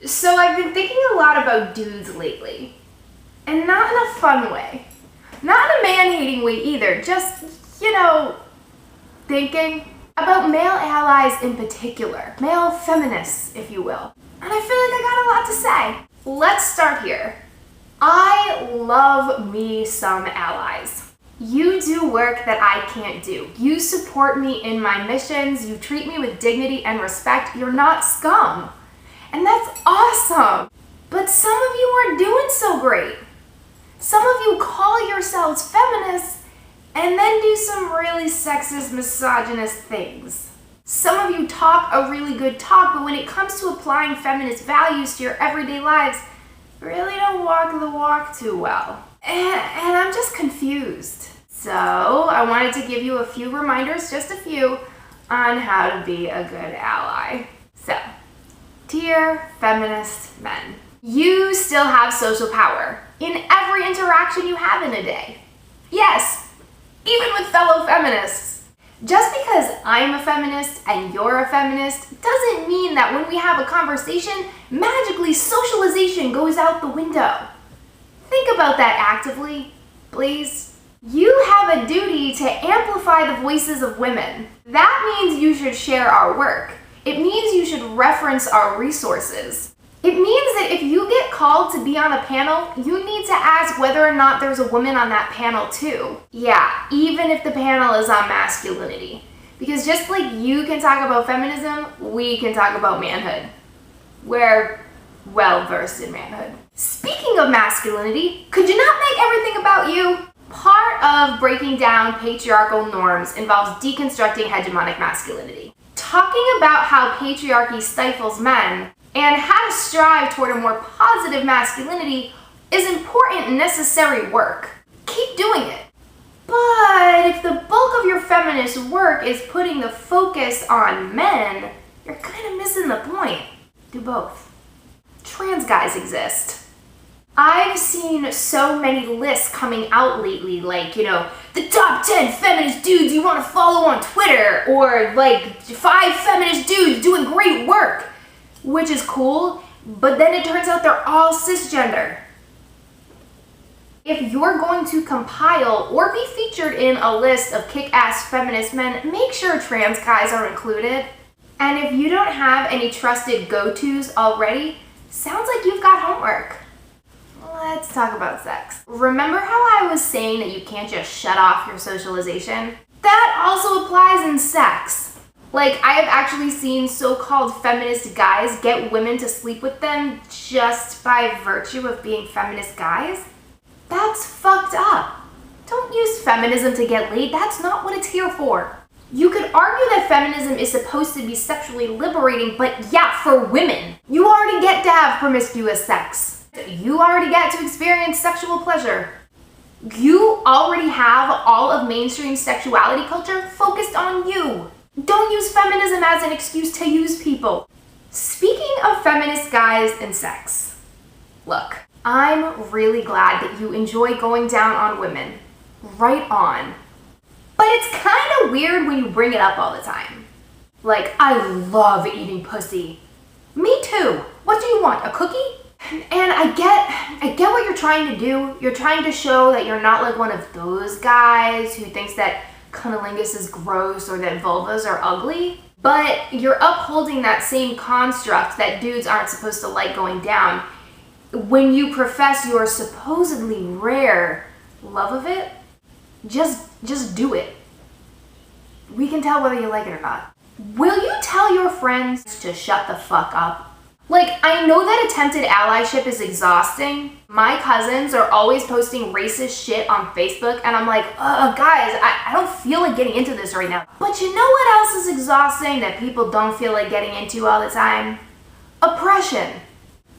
So I've been thinking a lot about dudes lately. And not in a fun way. Not in a man-hating way either. Just, thinking about male allies in particular. Male feminists, if you will. And I feel like I got a lot to say. Let's start here. I love me some allies. You do work that I can't do. You support me in my missions. You treat me with dignity and respect. You're not scum. And that's awesome. But some of you aren't doing so great. Some of you call yourselves feminists and then do some really sexist, misogynist things. Some of you talk a really good talk, but when it comes to applying feminist values to your everyday lives, really don't walk the walk too well. And I'm just confused. So I wanted to give you a few reminders, just a few, on how to be a good ally. So, dear feminist men, you still have social power in every interaction you have in a day. Yes, even with fellow feminists. Just because I'm a feminist and you're a feminist doesn't mean that when we have a conversation, magically socialization goes out the window. Think about that actively, please. You have a duty to amplify the voices of women. That means you should share our work. It means you should reference our resources. It means that if you get called to be on a panel, you need to ask whether or not there's a woman on that panel too. Yeah, even if the panel is on masculinity. Because just like you can talk about feminism, we can talk about manhood. We're well versed in manhood. Speaking of masculinity, could you not make everything about you? Part of breaking down patriarchal norms involves deconstructing hegemonic masculinity. Talking about how patriarchy stifles men and how to strive toward a more positive masculinity is important and necessary work. Keep doing it. But if the bulk of your feminist work is putting the focus on men, you're kind of missing the point. Do both. Trans guys exist. I've seen so many lists coming out lately, like, the top 10 feminist dudes you want to follow on Twitter, or like 5 feminist dudes doing great work. Which is cool, but then it turns out they're all cisgender. If you're going to compile or be featured in a list of kick-ass feminist men, make sure trans guys are included. And if you don't have any trusted go-tos already, sounds like you've got homework. Let's talk about sex. Remember how I was saying that you can't just shut off your socialization? That also applies in sex. Like, I have actually seen so-called feminist guys get women to sleep with them just by virtue of being feminist guys. That's fucked up. Don't use feminism to get laid. That's not what it's here for. You could argue that feminism is supposed to be sexually liberating, but yeah, for women. You already get to have promiscuous sex. You already get to experience sexual pleasure. You already have all of mainstream sexuality culture focused on you. Don't use feminism as an excuse to use people. Speaking of feminist guys and sex, look, I'm really glad that you enjoy going down on women. Right on. But it's kind of weird when you bring it up all the time. Like, I love eating pussy. Me too. What do you want, a cookie? And I get what you're trying to do. You're trying to show that you're not like one of those guys who thinks that cunnilingus is gross or that vulvas are ugly, but you're upholding that same construct that dudes aren't supposed to like going down when you profess your supposedly rare love of it. Just do it. We can tell whether you like it or not. Will you tell your friends to shut the fuck up? Like, I know that attempted allyship is exhausting. My cousins are always posting racist shit on Facebook, and I'm like, guys, I don't feel like getting into this right now. But you know what else is exhausting that people don't feel like getting into all the time? Oppression.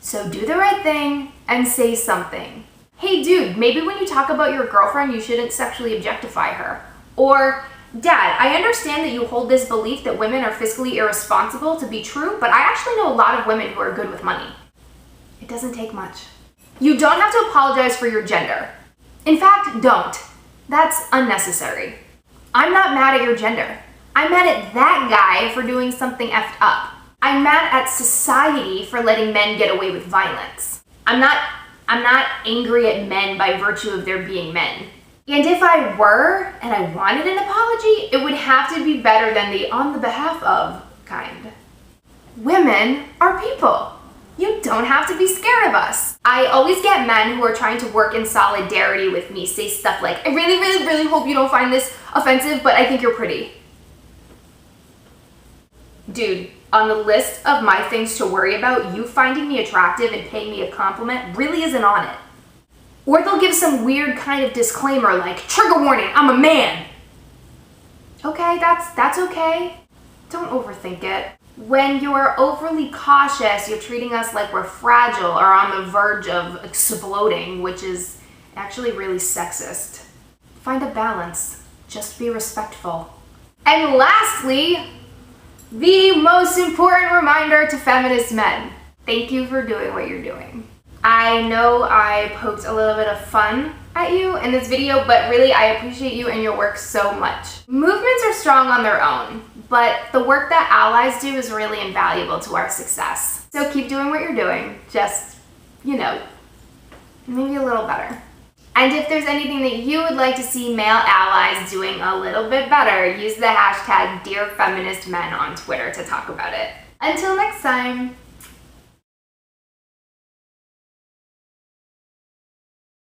So do the right thing and say something. Hey dude, maybe when you talk about your girlfriend, you shouldn't sexually objectify her. Or, Dad, I understand that you hold this belief that women are fiscally irresponsible to be true, but I actually know a lot of women who are good with money. It doesn't take much. You don't have to apologize for your gender. In fact, don't. That's unnecessary. I'm not mad at your gender. I'm mad at that guy for doing something effed up. I'm mad at society for letting men get away with violence. I'm not angry at men by virtue of their being men. And if I were, and I wanted an apology, it would have to be better than the on the behalf of kind. Women are people. You don't have to be scared of us. I always get men who are trying to work in solidarity with me say stuff like, I really, really, really hope you don't find this offensive, but I think you're pretty. Dude, on the list of my things to worry about, you finding me attractive and paying me a compliment really isn't on it. Or they'll give some weird kind of disclaimer like, trigger warning, I'm a man. Okay, that's okay. Don't overthink it. When you're overly cautious, you're treating us like we're fragile or on the verge of exploding, which is actually really sexist. Find a balance. Just be respectful. And lastly, the most important reminder to feminist men. Thank you for doing what you're doing. I know I poked a little bit of fun at you in this video, but really I appreciate you and your work so much. Movements are strong on their own, but the work that allies do is really invaluable to our success. So keep doing what you're doing, just, maybe a little better. And if there's anything that you would like to see male allies doing a little bit better, use the hashtag #DearFeministMen on Twitter to talk about it. Until next time.